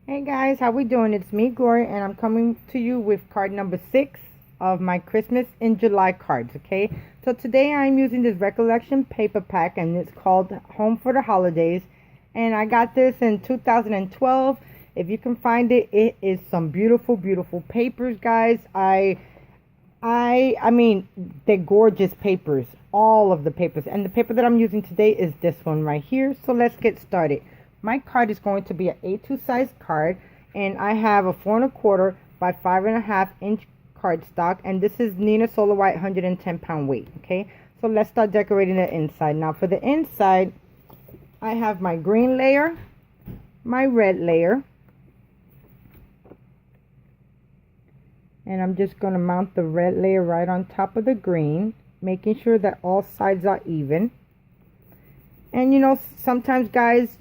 Hey guys, how we doing? It's me, Gloria, and I'm coming to you with card number 6 of my Christmas in July cards, okay? So today I'm using this recollection paper pack, and it's called Home for the Holidays, and I got this in 2012. If you can find it, it is some beautiful, beautiful papers, guys. I mean, they're gorgeous papers, all of the papers, and the paper that I'm using today is this one right here. So let's get started. My card is going to be an A2 size card, and I have a 4 1/4 by 5.5 inch cardstock, and this is Nina Solar White 110-pound weight. Okay, so let's start decorating the inside. Now for the inside, I have my green layer, my red layer, and I'm just going to mount the red layer right on top of the green, making sure that all sides are even. And you know, sometimes guys,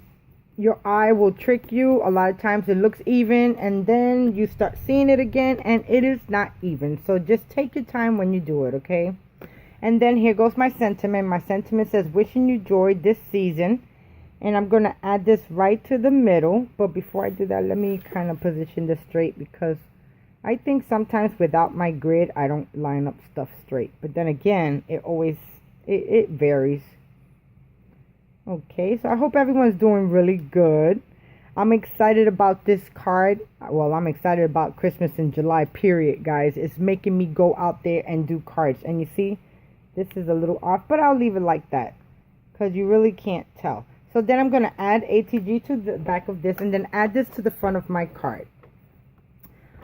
your eye will trick you. A lot of times it looks even, and then you start seeing it again and it is not even. So just take your time when you do it, okay? And then here goes my sentiment. My sentiment says, wishing you joy this season. And I'm going to add this right to the middle. But before I do that, let me kind of position this straight, because I think sometimes without my grid, I don't line up stuff straight. But then again, it varies. Okay, so I hope everyone's doing really good. I'm excited about this card. Well, I'm excited about Christmas in July, period, guys. It's making me go out there and do cards. And you see, this is a little off, but I'll leave it like that, because you really can't tell. So then I'm going to add ATG to the back of this, and then add this to the front of my card.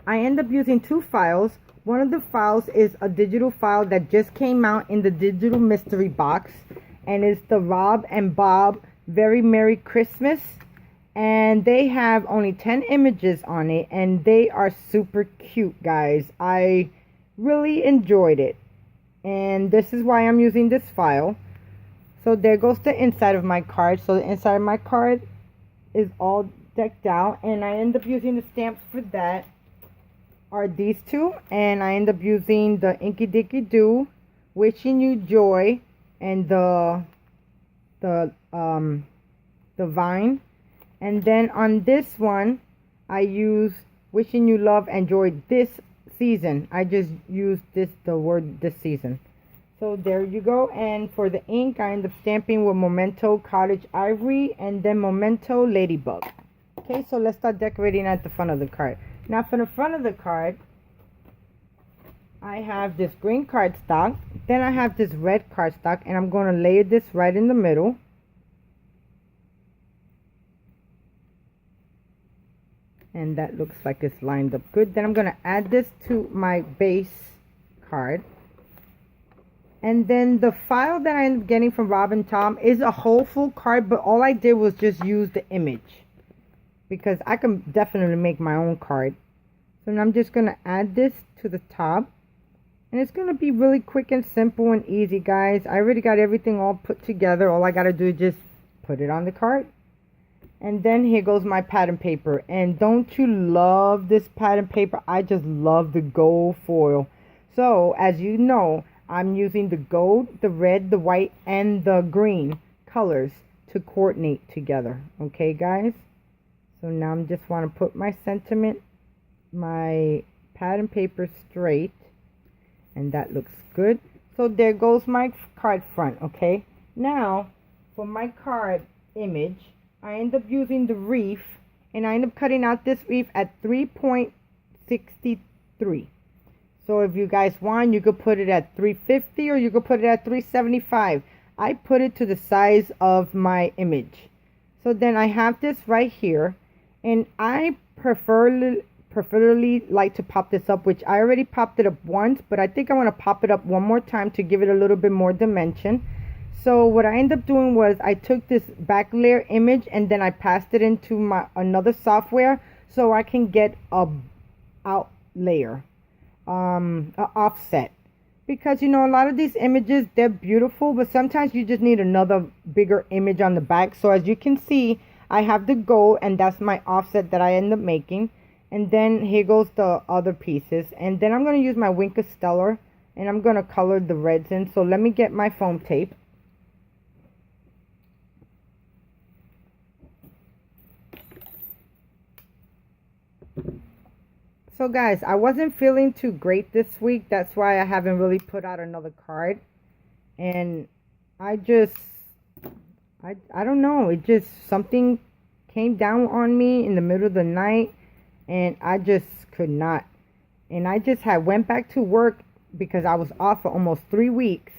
I end up using 2 files. One of the files is a digital file that just came out in the digital mystery box, and it's the Rob and Bob Very Merry Christmas, and they have only 10 images on it, and they are super cute, guys. I really enjoyed it, and this is why I'm using this file. So there goes the inside of my card. So the inside of my card is all decked out, and I end up using the stamps for that are these two, and I end up using the Inky Dinky Doo, Wishing You Joy, and the vine. And then on this one, I use Wishing You Love and Joy this season. I just used the word this season. So there you go. And for the ink, I end up stamping with Memento Cottage Ivory and then Memento Ladybug. Okay, so let's start decorating at the front of the card. Now for the front of the card, I have this green cardstock, then I have this red cardstock, and I'm going to layer this right in the middle. And that looks like it's lined up good. Then I'm going to add this to my base card. And then the file that I ended up getting from Rob and Tom is a whole full card, but all I did was just use the image, because I can definitely make my own card. So now I'm just going to add this to the top. And it's going to be really quick and simple and easy, guys. I already got everything all put together. All I got to do is just put it on the card. And then here goes my pattern paper. And don't you love this pattern paper? I just love the gold foil. So, as you know, I'm using the gold, the red, the white, and the green colors to coordinate together. Okay, guys? So now I just want to put my sentiment, my pattern paper straight. And that looks good. So there goes my card front, okay? Now, for my card image, I end up using the Wreath, and I end up cutting out this Wreath at 3.63. So if you guys want, you could put it at 350 or you could put it at 375. I put it to the size of my image. So then I have this right here, and I preferably like to pop this up, which I already popped it up once, but I think I want to pop it up one more time to give it a little bit more dimension. So what I ended up doing was I took this back layer image and then I passed it into my another software so I can get a out layer, a offset, because you know, a lot of these images, they're beautiful, but sometimes you just need another bigger image on the back. So as you can see, I have the gold, and that's my offset that I end up making. And then here goes the other pieces. And then I'm going to use my Winker Stellar, and I'm going to color the reds in. So let me get my foam tape. So guys, I wasn't feeling too great this week. That's why I haven't really put out another card. And I just, I don't know. It just, something came down on me in the middle of the night. And I just could not. And I just went back to work because I was off for almost 3 weeks.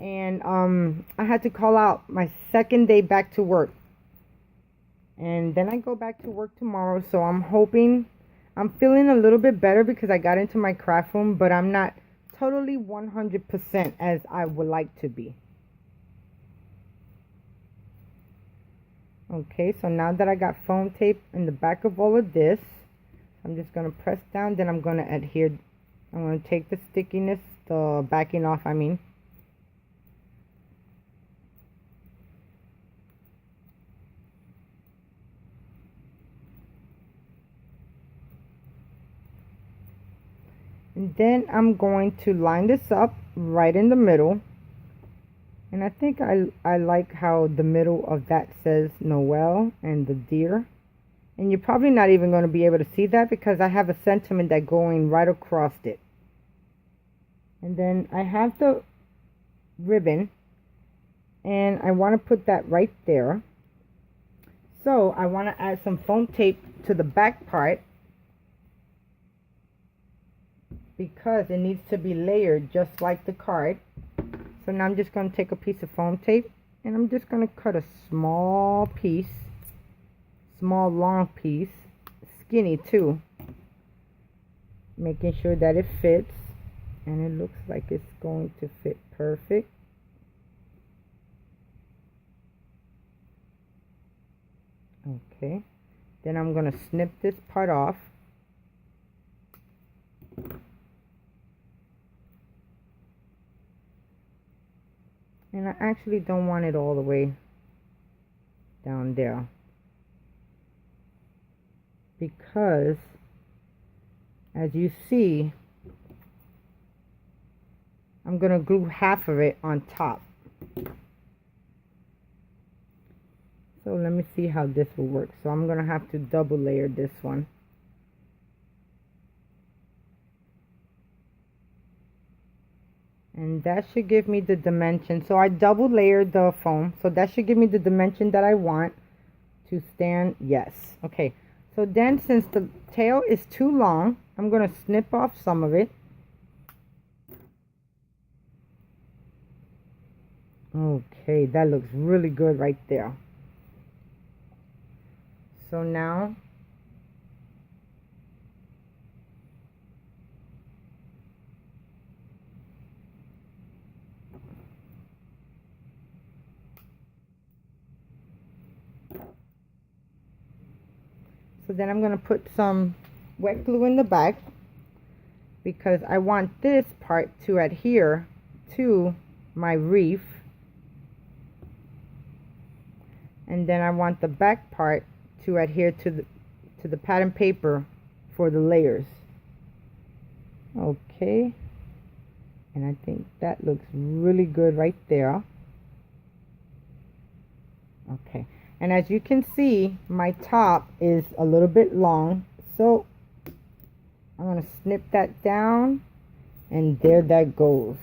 And I had to call out my second day back to work. And then I go back to work tomorrow. So I'm hoping, I'm feeling a little bit better because I got into my craft room. But I'm not totally 100% as I would like to be. Okay, so now that I got foam tape in the back of all of this, I'm just going to press down. Then I'm going to adhere. I'm going to take the stickiness, the backing off, I mean. And then I'm going to line this up right in the middle. And I think I like how the middle of that says Noel and the deer. And you're probably not even going to be able to see that because I have a sentiment that going right across it. And then I have the ribbon. And I want to put that right there. So I want to add some foam tape to the back part, because it needs to be layered just like the card. So now I'm just going to take a piece of foam tape and I'm just going to cut a small piece, small long piece, skinny too, making sure that it fits, and it looks like it's going to fit perfect. Okay, then I'm going to snip this part off. And I actually don't want it all the way down there, because as you see, I'm going to glue half of it on top. So let me see how this will work. So I'm going to have to double layer this one. And that should give me the dimension. So I double layered the foam. So that should give me the dimension that I want to stand. Yes. Okay. So then, since the tail is too long, I'm going to snip off some of it. Okay. That looks really good right there. So now I'm going to put some wet glue in the back, because I want this part to adhere to my wreath, and then I want the back part to adhere to the pattern paper for the layers. Okay, and I think that looks really good right there. Okay, and as you can see, my top is a little bit long, so I'm going to snip that down, and there that goes.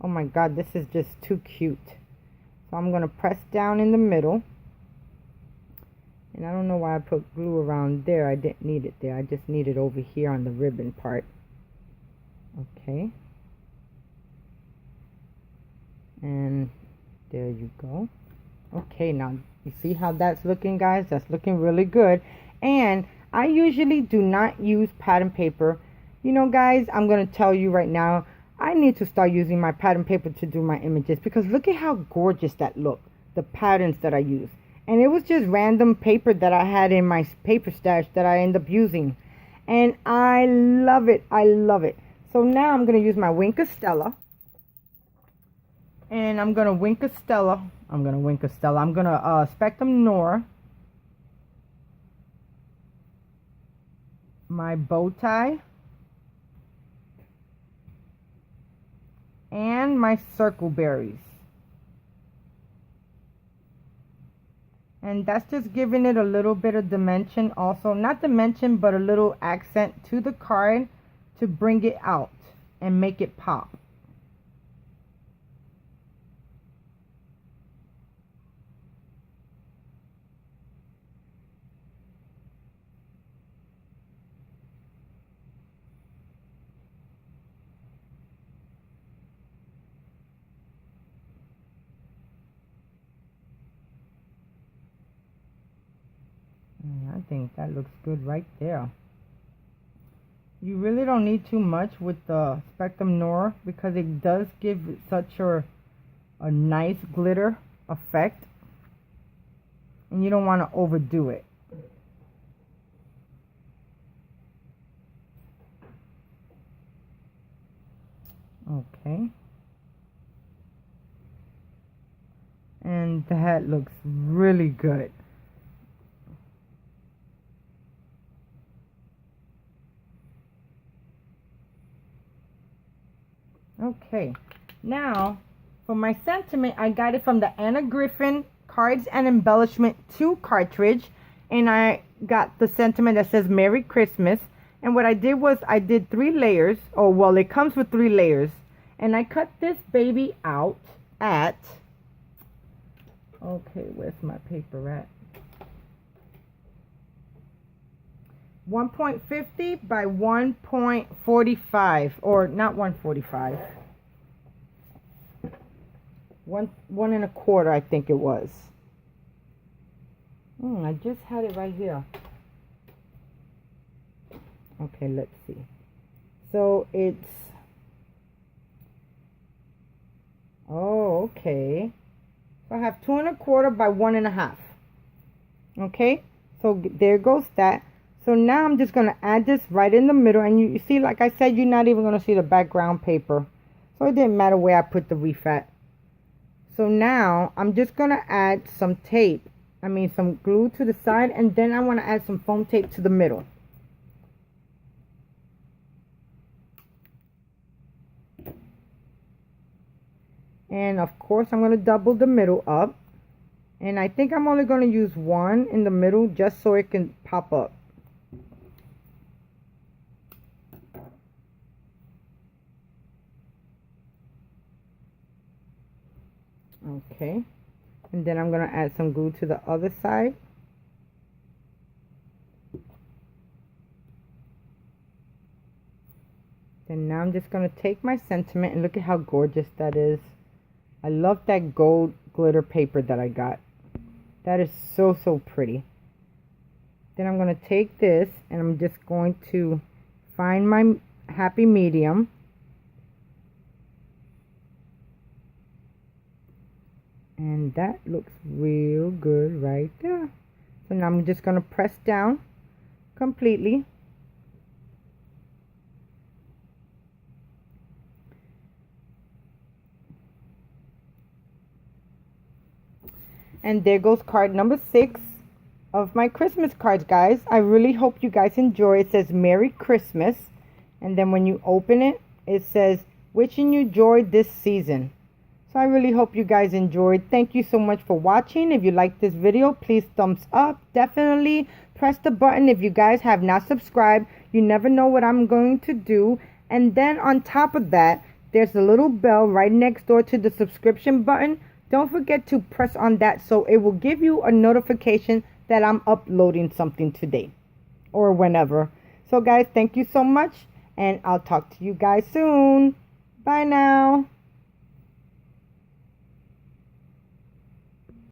Oh my god, this is just too cute. So I'm going to press down in the middle, and I don't know why I put glue around there. I didn't need it there. I just need it over here on the ribbon part. Okay, and there you go. Okay, now you see how that's looking, guys? That's looking really good. And I usually do not use pattern paper. You know, guys, I'm going to tell you right now, I need to start using my pattern paper to do my images, because look at how gorgeous that look, the patterns that I use. And it was just random paper that I had in my paper stash that I end up using. And I love it. I love it. So now I'm going to use my Wink of Stella. And I'm going to Wink of Stella. I'm going to Spectrum Noir my bow tie and my circle berries. And that's just giving it a little bit of dimension also. Not dimension, but a little accent to the card to bring it out and make it pop. I think that looks good right there. You really don't need too much with the Spectrum Noir because it does give such a nice glitter effect. And you don't want to overdo it. Okay. And that looks really good. Okay, now for my sentiment, I got it from the Anna Griffin Cards and Embellishment 2 cartridge, and I got the sentiment that says Merry Christmas. And what I did was I did 3 layers. Oh, well, it comes with 3 layers, and I cut this baby out at, okay, where's my paper at? 1.50 by 1.45, or not 145. 1 1.25, I think it was. I just had it right here. Okay, let's see. So it's, oh, okay. So I have 2 1/4 by 1.5. Okay, so there goes that. So now I'm just going to add this right in the middle. And you see, like I said, you're not even going to see the background paper. So it didn't matter where I put the wreath at. So now I'm just going to add some tape. Some glue to the side. And then I want to add some foam tape to the middle. And of course, I'm going to double the middle up. And I think I'm only going to use 1 in the middle just so it can pop up. Okay, and then I'm going to add some glue to the other side. Then now I'm just going to take my sentiment and look at how gorgeous that is. I love that gold glitter paper that I got. That is so, so pretty. Then I'm going to take this and I'm just going to find my happy medium. And that looks real good right there. So now I'm just going to press down completely. And there goes card number 6 of my Christmas cards, guys. I really hope you guys enjoy. It says Merry Christmas. And then when you open it, it says, wishing you joy this season. So I really hope you guys enjoyed. Thank you so much for watching. If you liked this video, please thumbs up. Definitely press the button if you guys have not subscribed. You never know what I'm going to do. And then on top of that, there's a little bell right next door to the subscription button. Don't forget to press on that so it will give you a notification that I'm uploading something today or whenever. So guys, thank you so much, and I'll talk to you guys soon. Bye now.